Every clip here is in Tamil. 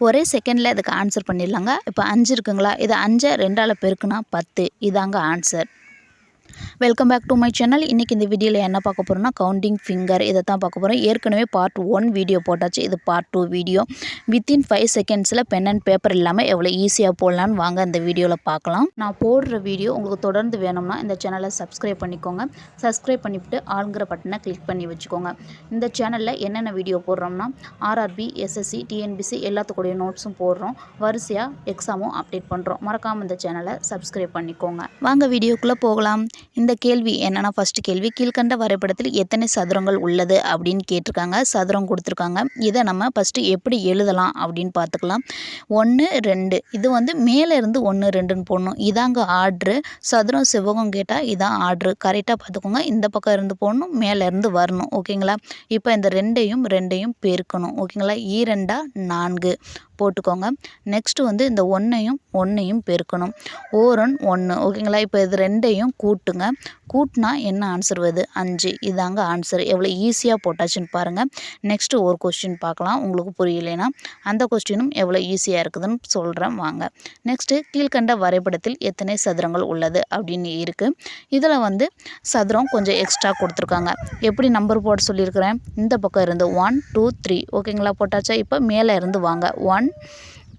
ஒரே செகண்டில் இதுக்கு ஆன்சர் பண்ணிடலாங்க. இப்போ 5 இருக்குங்களா, இதை 5 2ஆல் பெருக்குனா 10. இதாங்க answer. Welcome back to my channel. இன்றைக்கி இந்த வீடியோவில் என்ன பார்க்க போகிறோம்னா கவுண்டிங் ஃபிங்கர் இதை தான் பார்க்க போகிறோம். ஏற்கனவே பார்ட் 1 வீடியோ போட்டாச்சு. இது பார்ட் 2 வீடியோ. வித்தின் 5 செகண்ட்ஸில் பென் அண்ட் பேப்பர் இல்லாமல் எவ்வளோ ஈஸியாக போடலான்னு வாங்க இந்த வீடியோவில் பார்க்கலாம். நான் போடுற வீடியோ உங்களுக்கு தொடர்ந்து வேணும்னா இந்த சேனலை சப்ஸ்கிரைப் பண்ணிக்கோங்க. சப்ஸ்கிரைப் பண்ணிவிட்டு ஆளுங்கிற பட்டனை கிளிக் பண்ணி வச்சுக்கோங்க. இந்த சேனலில் என்னென்ன வீடியோ போடுறோம்னா ஆர்ஆர்பி, எஸ்எஸ்சி, டிஎன்பிசி எல்லாத்துக்குடைய நோட்ஸும் போடுறோம். வரிசையாக எக்ஸாமும் அப்டேட் பண்ணுறோம். மறக்காமல் இந்த சேனலை சப்ஸ்கிரைப் பண்ணிக்கோங்க. வாங்க வீடியோக்குள்ளே போகலாம். இந்த கேள்வி என்னன்னா, ஃபர்ஸ்ட் கேள்வி, கீழ்கண்ட வரைபடத்தில் எத்தனை சதுரங்கள் உள்ளது அப்படின்னு கேட்டிருக்காங்க. சதுரம் கொடுத்துருக்காங்க. இதை நம்ம ஃபஸ்ட்டு எப்படி எழுதலாம் அப்படின்னு பார்த்துக்கலாம். 1 2 இது மேலே இருந்து 1 2ன்னு போடணும். இதாங்க ஆர்ட்ரு. சதுரம் செவ்வகம் கேட்டால் இதான் ஆர்ட்ரு. கரெக்டாக பார்த்துக்கோங்க. இந்த பக்கம் இருந்து போடணும், மேலே இருந்து வரணும். ஓகேங்களா? இப்போ இந்த 2ஐயும் பெருக்கணும். ஓகேங்களா? 2 4 போட்டுக்கோங்க. நெக்ஸ்ட்டு இந்த 1ஐயும் பெருக்கணும். 1 ஓகேங்களா? இப்போ இது 2ஐயும் கூட்டுங்க. கூட்டினா என்ன ஆன்சர் வருது? 5. இதாங்க ஆன்சர். எவ்வளோ ஈஸியாக போட்டாச்சுன்னு பாருங்கள். நெக்ஸ்ட்டு ஒரு கொஸ்டின் பார்க்கலாம். உங்களுக்கு புரியலைன்னா அந்த கொஸ்டினும் எவ்வளோ ஈஸியாக இருக்குதுன்னு சொல்கிறேன் வாங்க. நெக்ஸ்ட்டு கீழ்கண்ட வரைபடத்தில் எத்தனை சதுரங்கள் உள்ளது அப்படின்னு இருக்குது. இதில் சதுரம் கொஞ்சம் எக்ஸ்ட்ரா கொடுத்துருக்காங்க. எப்படி நம்பர் போட சொல்லியிருக்கிறேன்? இந்த பக்கம் இருந்து 1 2 3 ஓகேங்களா? போட்டாச்சா? இப்போ மேலே இருந்து வாங்க. 1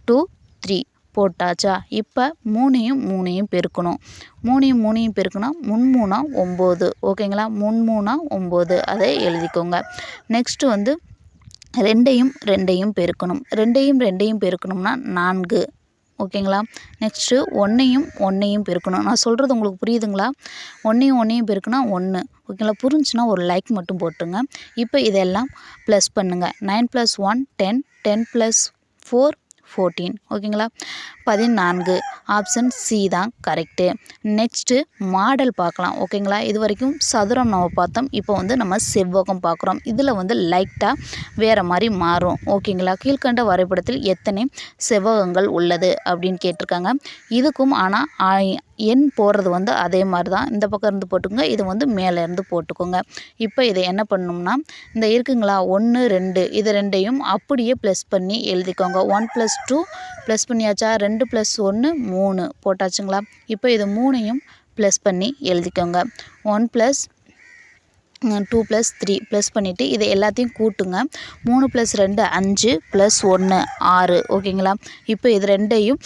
2 3 போட்டாச்சா? இப்போ 3ஐயும் பெருக்கணும். 3ஐயும் பெருக்கணும். 3 3 9 ஓகேங்களா? 3 3 9 அதை எழுதிக்கோங்க. நெக்ஸ்ட்டு 2ஐயும் பெருக்கணும். 2ஐயும் பெருக்கணும்னா 4 ஓகேங்களா? நெக்ஸ்ட்டு 1ஐயும் பெருக்கணும். நான் சொல்கிறது உங்களுக்கு புரியுதுங்களா? 1ஐயும் பெருக்குனா 1 ஓகேங்களா? புரிஞ்சுன்னா ஒரு லைக் மட்டும் போட்டுருங்க. இப்போ இதெல்லாம் ப்ளஸ் பண்ணுங்கள். 9 + 1 10 10 + 4 14 ஓகேங்களா? 14. ஆப்ஷன் சி தான் கரெக்டு. நெக்ஸ்ட்டு மாடல் பார்க்கலாம். ஓகேங்களா? இது வரைக்கும் சதுரம் நம்ம பார்த்தோம். இப்போ நம்ம செவ்வகம் பார்க்குறோம். இதில் லைட்டாக வேறு மாதிரி மாறும். ஓகேங்களா? கீழ்கண்ட வரைபடத்தில் எத்தனை செவ்வகங்கள் உள்ளது அப்படின்னு கேட்டிருக்காங்க. இதுக்கும் ஆனால் எண் போடுறது அதே மாதிரி தான். இந்த பக்கம் இருந்து போட்டுக்கோங்க. இது மேலே இருந்து போட்டுக்கோங்க. இப்போ இதை என்ன பண்ணணும்னா, இந்த இருக்குங்களா 1 2 இது 2ஐயும் அப்படியே ப்ளஸ் பண்ணி எழுதிக்கோங்க. 1 + 2 ப்ளஸ் பண்ணியாச்சா? 2 + 1 3 போட்டாச்சுங்களா? இப்போ இது 3ஐயும் ப்ளஸ் பண்ணி எழுதிக்கோங்க. 1 + 2 + 3 ப்ளஸ் பண்ணிவிட்டு இதை எல்லாத்தையும் கூட்டுங்க. 3 + 2 5 + 1 6 ஓகேங்களா? இப்போ இது 2ஐயும்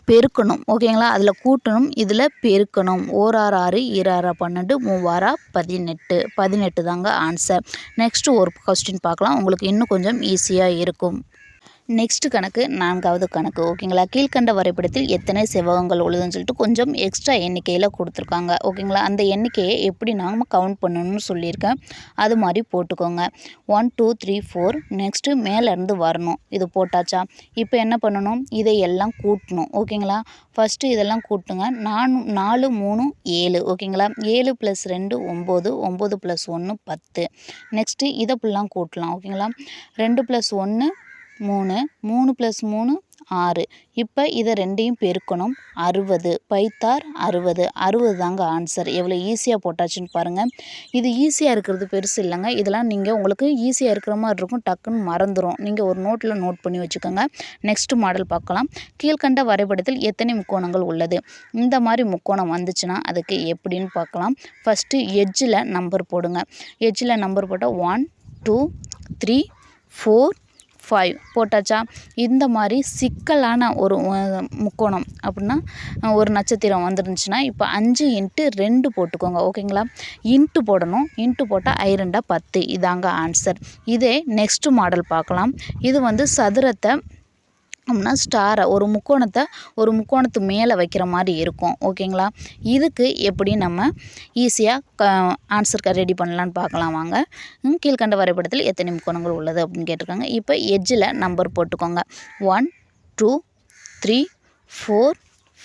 பெருக்கணும். ஓகேங்களா? அதில் கூட்டணும், இதில் பெருக்கணும். 1 6 6 2 6 12 3 18 18 தாங்க ஆன்சர். நெக்ஸ்ட்டு ஒரு கொஸ்டின் பார்க்கலாம். உங்களுக்கு இன்னும் கொஞ்சம் ஈஸியாக இருக்கும். நெக்ஸ்ட் கணக்கு 4வது கணக்கு. ஓகேங்களா? கீழ்கண்ட வரைபடத்தில் எத்தனை செவ்வகங்கள் உள்ளதுன்னு சொல்லிட்டு கொஞ்சம் எக்ஸ்ட்ரா எண்ணிக்கையில் கொடுத்துருக்காங்க. ஓகேங்களா? அந்த எண்ணிக்கையை எப்படி நாம் கவுண்ட் பண்ணணும்னு சொல்லியிருக்கேன். அது மாதிரி போட்டுக்கோங்க. 1 2 3 4 நெக்ஸ்ட்டு மேலேருந்து வரணும். இது போட்டாச்சா? இப்போ என்ன பண்ணணும்? இதை எல்லாம் கூட்டணும். ஓகேங்களா? ஃபஸ்ட்டு இதெல்லாம் கூட்டுங்க. 4 3 7 ஓகேங்களா? 7 + 2 9 9 + 1 10. நெக்ஸ்ட்டு இதை ஃபுல்லாக கூட்டலாம். ஓகேங்களா? 2 + 1 3 3 + 3 6. இப்போ இதை 2ஐயும் பெருக்கணும். 60 பைத்தார் 60 60 தாங்க ஆன்சர். எவ்வளோ ஈஸியாக போட்டாச்சுன்னு பாருங்கள். இது ஈஸியாக இருக்கிறது பெருசு இல்லைங்க. இதெல்லாம் உங்களுக்கு ஈஸியாக இருக்கிற மாதிரி இருக்கும். டக்குன்னு மறந்துடும். நீங்கள் ஒரு நோட்டில் நோட் பண்ணி வச்சுக்கோங்க. நெக்ஸ்ட் மாடல் பார்க்கலாம். கீழ்கண்ட வரைபடத்தில் எத்தனை முக்கோணங்கள் உள்ளது? இந்த மாதிரி முக்கோணம் வந்துச்சுன்னா அதுக்கு எப்படின்னு பார்க்கலாம். ஃபஸ்ட்டு எட்ஜில் நம்பர் போடுங்க. எட்ஜில் நம்பர் போட்டால் 1 2 3 4 5 போட்டாச்சா? இந்த மாதிரி சிக்கலான ஒரு முக்கோணம் அப்படின்னா ஒரு நட்சத்திரம் வந்துருந்துச்சுன்னா இப்போ 5 × 2 போட்டுக்கோங்க. ஓகேங்களா? இன்ட்டு போடணும். இன்ட்டு போட்டால் 2 10 இதாங்க ஆன்சர். இதே நெக்ஸ்ட் மாடல் பார்க்கலாம். இது சதுரத்தை அப்படின்னா ஸ்டாரை ஒரு முக்கோணத்து மேலே வைக்கிற மாதிரி இருக்கும். ஓகேங்களா? இதுக்கு எப்படி நம்ம ஈஸியாக ஆன்சருக்கு ரெடி பண்ணலான்னு பார்க்கலாம் வாங்க. கீழ்கண்ட வரைபடத்தில் எத்தனை முக்கோணங்கள் உள்ளது அப்படின்னு கேட்டிருக்காங்க. இப்போ எட்ஜில் நம்பர் போட்டுக்கோங்க. 1 2 3 4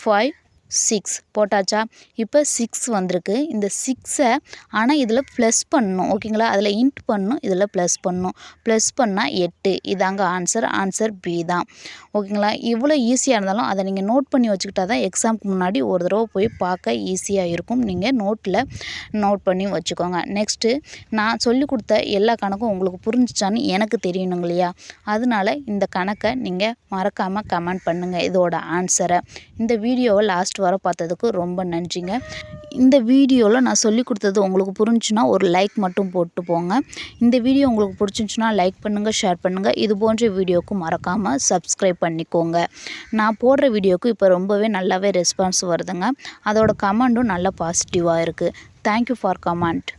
5 6 போட்டாச்சா? இப்போ 6 வந்திருக்கு. இந்த 6ஐ ஆனால் இதில் ப்ளஸ் பண்ணணும். ஓகேங்களா? அதில் இன்ட் பண்ணணும், இதில் ப்ளஸ் பண்ணணும். ப்ளஸ் பண்ணால் 8. இதாங்க ஆன்சர் பி தான். ஓகேங்களா? இவ்வளோ ஈஸியாக இருந்தாலும் அதை நீங்கள் நோட் பண்ணி வச்சுக்கிட்டா தான் எக்ஸாமுக்கு முன்னாடி ஒரு தடவை போய் பார்க்க ஈஸியாக இருக்கும். நீங்கள் நோட்டில் நோட் பண்ணி வச்சுக்கோங்க. நெக்ஸ்ட்டு நான் சொல்லிக் கொடுத்த எல்லா கணக்கும் உங்களுக்கு புரிஞ்சிச்சான்னு எனக்கு தெரியணுங்க இல்லையா? அதனால இந்த கணக்கை நீங்கள் மறக்காமல் கமெண்ட் பண்ணுங்கள் இதோட ஆன்சரை. இந்த வீடியோவை லாஸ்ட் வர பார்த்ததுக்கு ரொம்ப நன்றிங்க. இந்த வீடியோவில் நான் சொல்லி கொடுத்தது உங்களுக்கு புரிஞ்சுன்னா ஒரு லைக் மட்டும் போட்டு போங்க. இந்த வீடியோ உங்களுக்கு பிடிச்சிருந்துச்சுன்னா லைக் பண்ணுங்கள், ஷேர் பண்ணுங்கள். இது போன்ற வீடியோவுக்கு மறக்காமல் சப்ஸ்கிரைப் பண்ணிக்கோங்க. நான் போடுற வீடியோவுக்கு இப்போ ரொம்பவே நல்லாவே ரெஸ்பான்ஸ் வருதுங்க. அதோட கமெண்ட்டும் நல்ல பாசிட்டிவாக இருக்குது. Thank you for comment.